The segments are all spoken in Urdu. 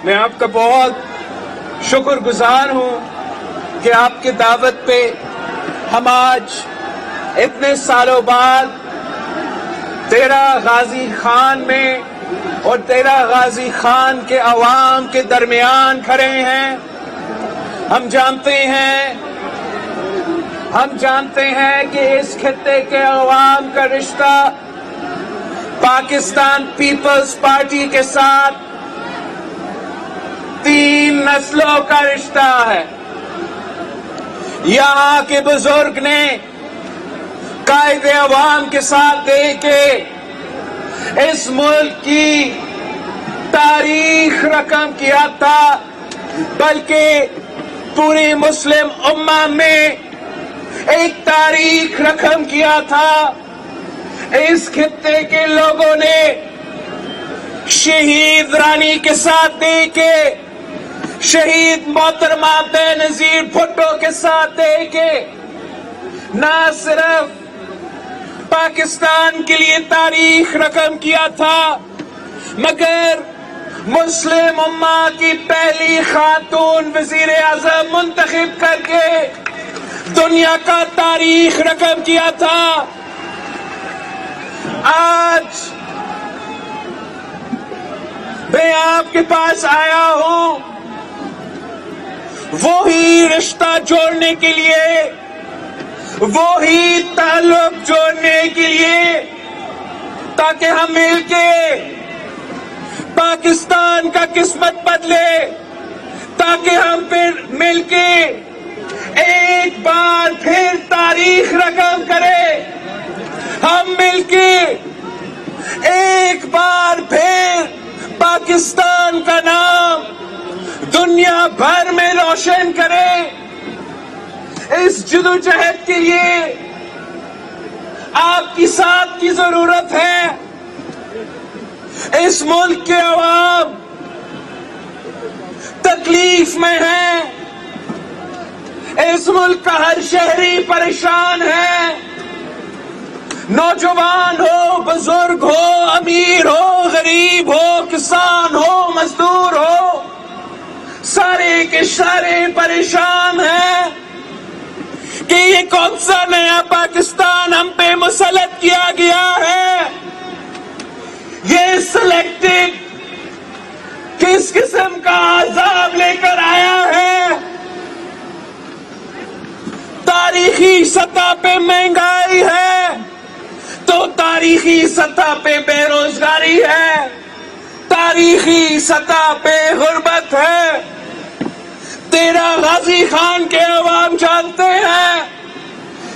میں آپ کا بہت شکر گزار ہوں کہ آپ کی دعوت پہ ہم آج اتنے سالوں بعد تیرا غازی خان میں اور تیرا غازی خان کے عوام کے درمیان کھڑے ہیں۔ ہم جانتے ہیں کہ اس خطے کے عوام کا رشتہ پاکستان پیپلز پارٹی کے ساتھ 3 نسلوں کا رشتہ ہے۔ یہاں کے بزرگ نے قائد عوام کے ساتھ دے کے اس ملک کی تاریخ رقم کیا تھا، بلکہ پوری مسلم امہ میں ایک تاریخ رقم کیا تھا۔ اس خطے کے لوگوں نے شہید رانی کے ساتھ دے کے، شہید محترمہ بے نظیر بھٹو کے ساتھ دے کے نہ صرف پاکستان کے لیے تاریخ رقم کیا تھا، مگر مسلم امہ کی پہلی خاتون وزیر اعظم منتخب کر کے دنیا کا تاریخ رقم کیا تھا۔ آج میں آپ کے پاس آیا ہوں وہی رشتہ جوڑنے کے لیے، وہی تعلق جوڑنے کے لیے، تاکہ ہم مل کے پاکستان کا قسمت بدلے، تاکہ ہم پھر مل کے ایک بار پھر تاریخ رقم کریں، ہم مل کے ایک بار پھر پاکستان کا نام دنیا بھر میں روشن کریں۔ اس جدوجہد کے لیے آپ کی ساتھ کی ضرورت ہے۔ اس ملک کے عوام تکلیف میں ہیں، اس ملک کا ہر شہری پریشان ہے، نوجوان ہو، بزرگ ہو، امیر ہو، غریب ہو، کسان ہو، مزدور ہو، سارے کے سارے پریشان ہیں کہ یہ کون سا نیا پاکستان ہم پہ مسلط کیا گیا ہے، یہ سلیکٹڈ کس قسم کا عذاب لے کر آیا ہے۔ تاریخی سطح پہ مہنگائی ہے تو تاریخی سطح پہ بے روزگاری ہے، تاریخی سطح پہ غربت ہے۔ تیرا غازی خان کے عوام جانتے ہیں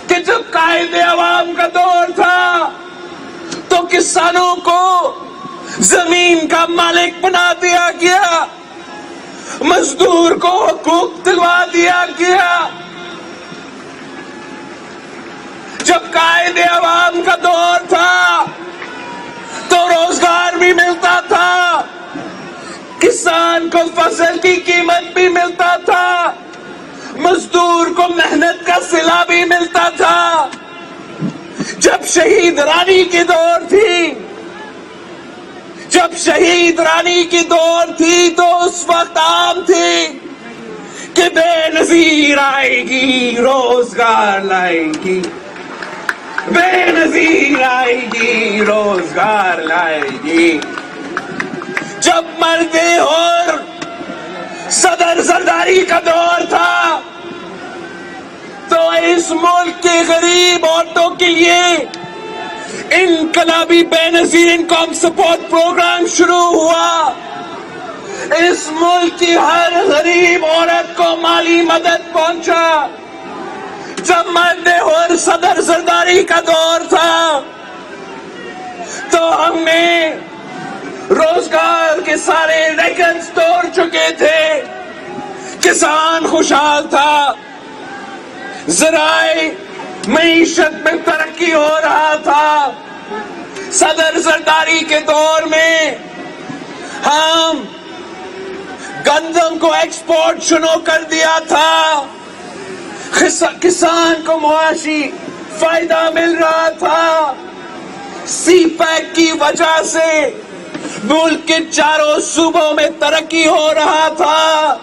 کہ جب قائد عوام کا دور تھا تو کسانوں کو زمین کا مالک بنا دیا گیا، مزدور کو حقوق دلوا دیا گیا۔ جب قائد عوام کا دور تھا تو روزگار بھی ملتا تھا، کسان کو فصل کی قیمت بھی ملتا تھا، مزدور کو محنت کا صلہ بھی ملتا تھا۔ جب شہید رانی کی دور تھی، جب شہید رانی کی دور تھی تو اس وقت عام تھی کہ بے نظیر آئے گی روزگار لائے گی، بے نظیر آئے گی روزگار لائے گی۔ جب مرد اور صدر زرداری کا دور تھا تو اس ملک کے غریب عورتوں کے لیے انقلابی بے نظیر انکم سپورٹ پروگرام شروع ہوا۔ اس ملک کی ہر غریب عورت کو مالی مدد پہنچا۔ جب مرد اور صدر زرداری کا دور تھا تو ہم نے روزگار کے سارے ریکارڈز توڑ چکے تھے، کسان خوشحال تھا، ذرائع معیشت میں ترقی ہو رہا تھا۔ صدر زرداری کے دور میں ہم گندم کو ایکسپورٹ شروع کر دیا تھا، کسان کو معاشی فائدہ مل رہا تھا۔ سی پیک کی وجہ سے ملک کے چاروں صوبوں میں ترقی ہو رہا تھا،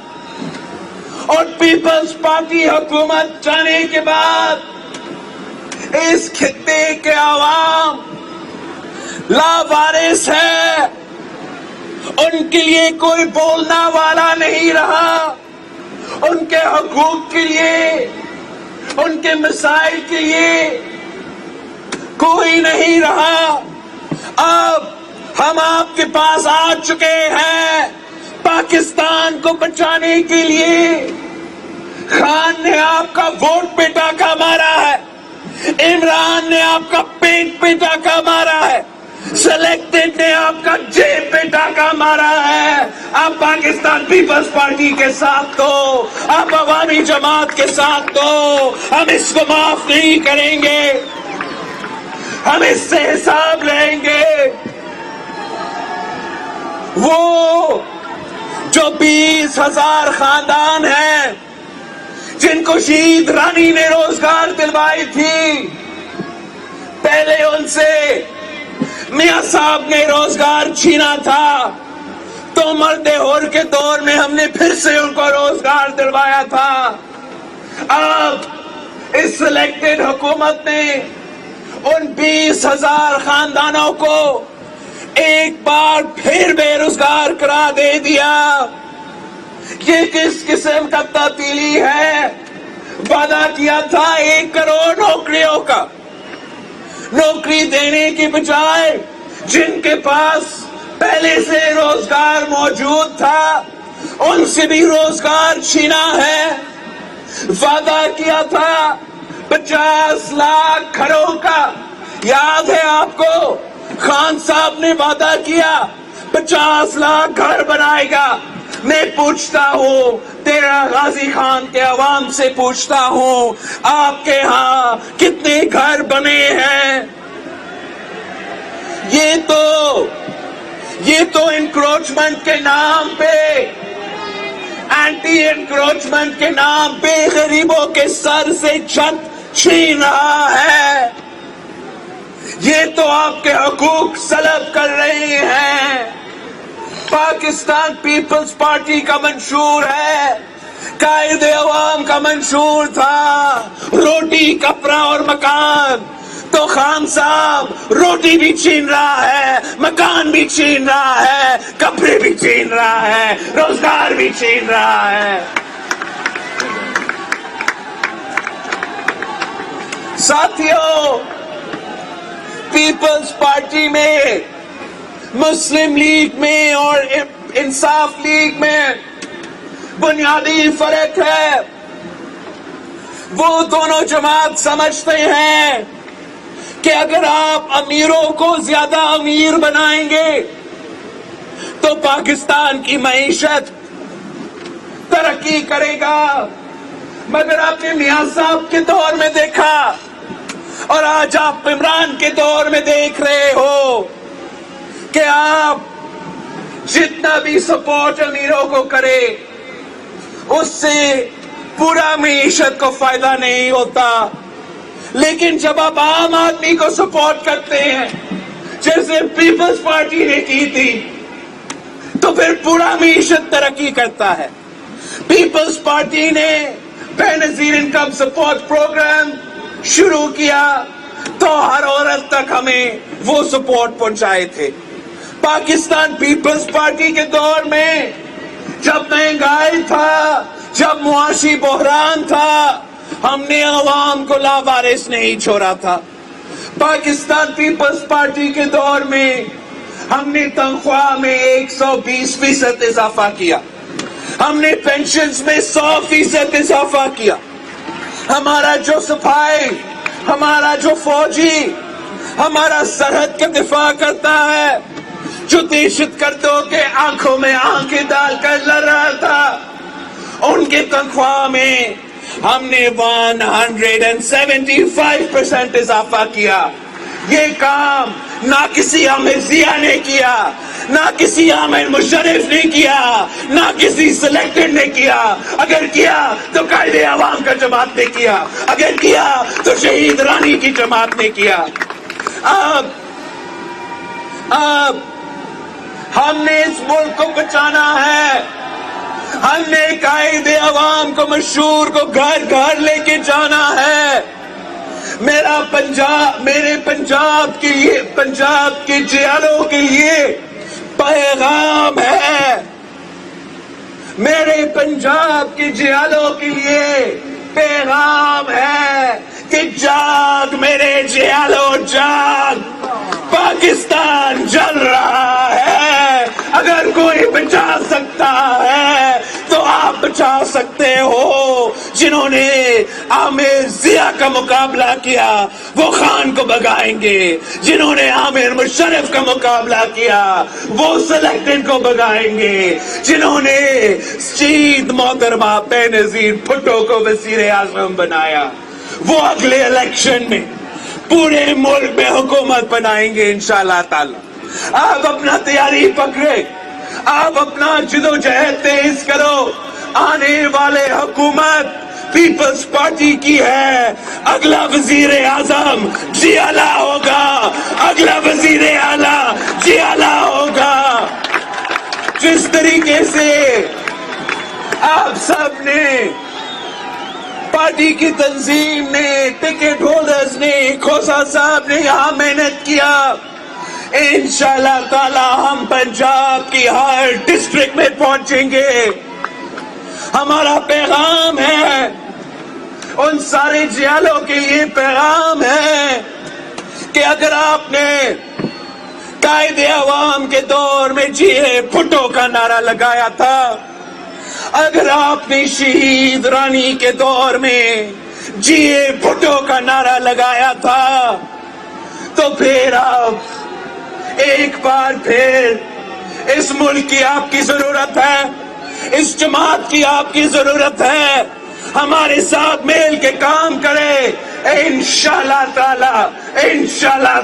اور پیپلز پارٹی حکومت جانے کے بعد اس خطے کے عوام لاوارث ہے، ان کے لیے کوئی بولنا والا نہیں رہا، ان کے حقوق کے لیے، ان کے مسائل کے لیے کوئی نہیں رہا۔ اب ہم آپ کے پاس آ چکے ہیں پاکستان کو بچانے کے لیے۔ خان نے آپ کا ووٹ پہ ڈاکہ مارا ہے، عمران نے آپ کا پیٹ پہ ڈاکہ مارا ہے، سلیکٹڈ نے آپ کا جیب پہ ڈاکہ مارا ہے۔ آپ پاکستان پیپلز پارٹی کے ساتھ دو، آپ عوامی جماعت کے ساتھ دو، ہم اس کو معاف نہیں کریں گے، ہم اس سے حساب لیں گے۔ وہ جو 20,000 خاندان ہیں جن کو شہید رانی نے روزگار دلوائی تھی، پہلے ان سے میاں صاحب نے روزگار چھینا تھا، تو مرد ہور کے دور میں ہم نے پھر سے ان کو روزگار دلوایا تھا۔ اب اس سلیکٹڈ حکومت نے ان 20,000 خاندانوں کو ایک بار پھر بے روزگار قرار دے دیا۔ یہ کس قسم کا تبدیلی ہے؟ وعدہ کیا تھا 1 کروڑ نوکریوں کا، نوکری دینے کی بجائے جن کے پاس پہلے سے روزگار موجود تھا ان سے بھی روزگار چھینا ہے۔ وعدہ کیا تھا 50 لاکھ گھروں کا، یاد ہے آپ کو؟ خان صاحب نے وعدہ کیا 50 لاکھ گھر بنائے گا۔ میں پوچھتا ہوں، تیرا غازی خان کے عوام سے پوچھتا ہوں، آپ کے ہاں کتنے گھر بنے ہیں؟ یہ تو انکروچمنٹ کے نام پہ، اینٹی انکروچمنٹ کے نام پہ غریبوں کے سر سے چھت چھین رہا ہے۔ یہ تو آپ کے حقوق سلب کر رہے ہیں۔ پاکستان پیپلز پارٹی کا منشور ہے، قائد عوام کا منشور تھا روٹی، کپڑا اور مکان۔ تو خان صاحب روٹی بھی چھین رہا ہے، مکان بھی چھین رہا ہے، کپڑے بھی چھین رہا ہے، روزگار بھی چھین رہا ہے۔ ساتھیوں، پیپلز پارٹی میں، مسلم لیگ میں اور انصاف لیگ میں بنیادی فرق ہے۔ وہ دونوں جماعت سمجھتے ہیں کہ اگر آپ امیروں کو زیادہ امیر بنائیں گے تو پاکستان کی معیشت ترقی کرے گا۔ مگر آپ نے میاں صاحب کے دور میں دیکھا اور آج آپ عمران کے دور میں دیکھ رہے ہو کہ آپ جتنا بھی سپورٹ امیروں کو کرے اس سے پورا معیشت کو فائدہ نہیں ہوتا۔ لیکن جب آپ عام آدمی کو سپورٹ کرتے ہیں جیسے پیپلز پارٹی نے کی تھی تو پھر پورا معیشت ترقی کرتا ہے۔ پیپلز پارٹی نے بے نظیر انکم سپورٹ پروگرام شروع کیا تو ہر عورت تک ہمیں وہ سپورٹ پہنچائے تھے۔ پاکستان پیپلز پارٹی کے دور میں جب مہنگائی تھا، جب معاشی بحران تھا، ہم نے عوام کو لاوارث نہیں چھوڑا تھا۔ پاکستان پیپلز پارٹی کے دور میں ہم نے تنخواہ میں 120% اضافہ کیا، ہم نے پینشنز میں 100% اضافہ کیا۔ ہمارا جو سپاہی، ہمارا جو فوجی ہمارا سرحد کا دفاع کرتا ہے، جو دہشت گردوں کے آنکھوں میں آنکھیں ڈال کر لڑ رہا تھا، ان کے تنخواہ میں ہم نے 175% اضافہ کیا۔ یہ کام نہ کسی عامر ضیاء نے کیا، نہ کسی عامر مشرف نے کیا، نہ کسی سلیکٹڈ نے کیا۔ اگر کیا تو قائد عوام کا جماعت نے کیا، اگر کیا تو شہید رانی کی جماعت نے کیا۔ اب ہم نے اس ملک کو بچانا ہے. ہم نے قائد عوام کو مشہور کو گھر گھر لے کے جانا ہے. میرے پنجاب کے لیے، پنجاب کے جیلوں کے لیے پیغام ہے. میرے پنجاب کے جیلوں کے لیے پیغام ہے کہ جاگ میرے جیلوں جاگ. پاکستان جل رہا ہے. اگر کوئی بچا سکتا ہے تو آپ بچا سکتے ہو. جنہوں نے عامر ضیاء کا مقابلہ کیا وہ خان کو بگائیں گے. جنہوں نے عامر مشرف کا مقابلہ کیا وہ سلیکٹڈ کو بگائیں گے. جنہوں نے شہید محترمہ بے نظیر بھٹو کو وزیر اعظم بنایا وہ اگلے الیکشن میں پورے ملک میں حکومت بنائیں گے انشاءاللہ تعالی. آپ اپنا تیاری پکڑے، آپ اپنا جدوجہد تیز کرو. آنے والے حکومت پیپلز پارٹی کی ہے. اگلا وزیر اعظم جی اعلیٰ ہوگا. اگلا وزیر اعلیٰ جی اعلیٰ ہوگا. جس طریقے سے آپ سب نے، پارٹی کی تنظیم نے، ٹکٹ ہولڈرز نے، کھوسا صاحب نے یہاں محنت کیا، انشاءاللہ تعالی ہم پنجاب کی ہر ڈسٹرکٹ میں پہنچیں گے. ہمارا پیغام ہے، ان سارے جیلوں کے لیے پیغام ہے کہ اگر آپ نے قائد عوام کے دور میں جیے بھٹو کا نعرہ لگایا تھا، اگر آپ نے شہید رانی کے دور میں جیے بھٹو کا نعرہ لگایا تھا، تو پھر آپ ایک بار پھر اس ملک کی آپ کی ضرورت ہے، اس جماعت کی آپ کی ضرورت ہے. ہمارے ساتھ مل کے کام کرے. انشاءاللہ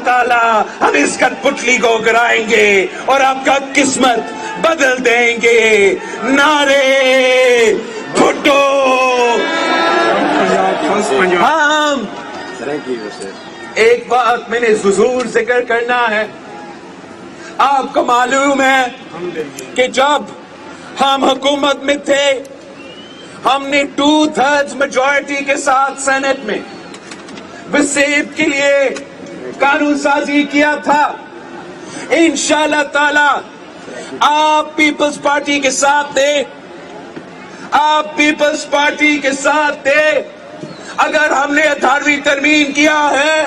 تعالی ہم اس کٹ پتلی کو گرائیں گے اور آپ کا قسمت بدل دیں گے. نعرے بھٹو. ہم ایک بات میں نے ضرور ذکر کرنا ہے. آپ کو معلوم ہے کہ جب ہم حکومت میں تھے ہم نے 2/3 میجورٹی کے ساتھ سینٹ میں وسیب کے لیے قانون سازی کیا تھا. انشاءاللہ تعالی آپ پیپلز پارٹی کے ساتھ تھے، آپ پیپلز پارٹی کے ساتھ تھے. اگر ہم نے 18ویں ترمیم کیا ہے،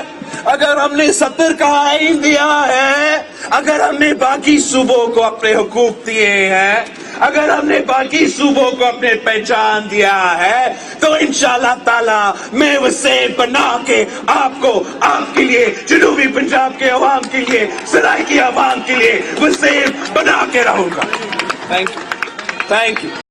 اگر ہم نے 70 کا آئین دیا ہے، اگر ہم نے باقی صوبوں کو اپنے حقوق دیے ہیں، اگر ہم نے باقی صوبوں کو اپنے پہچان دیا ہے، تو انشاءاللہ تعالی میں وسیب بنا کے آپ کو، آپ کے لیے، جنوبی پنجاب کے عوام کے لیے، سرائکی عوام کے لیے وسیب بنا کے رہوں گا. Thank you.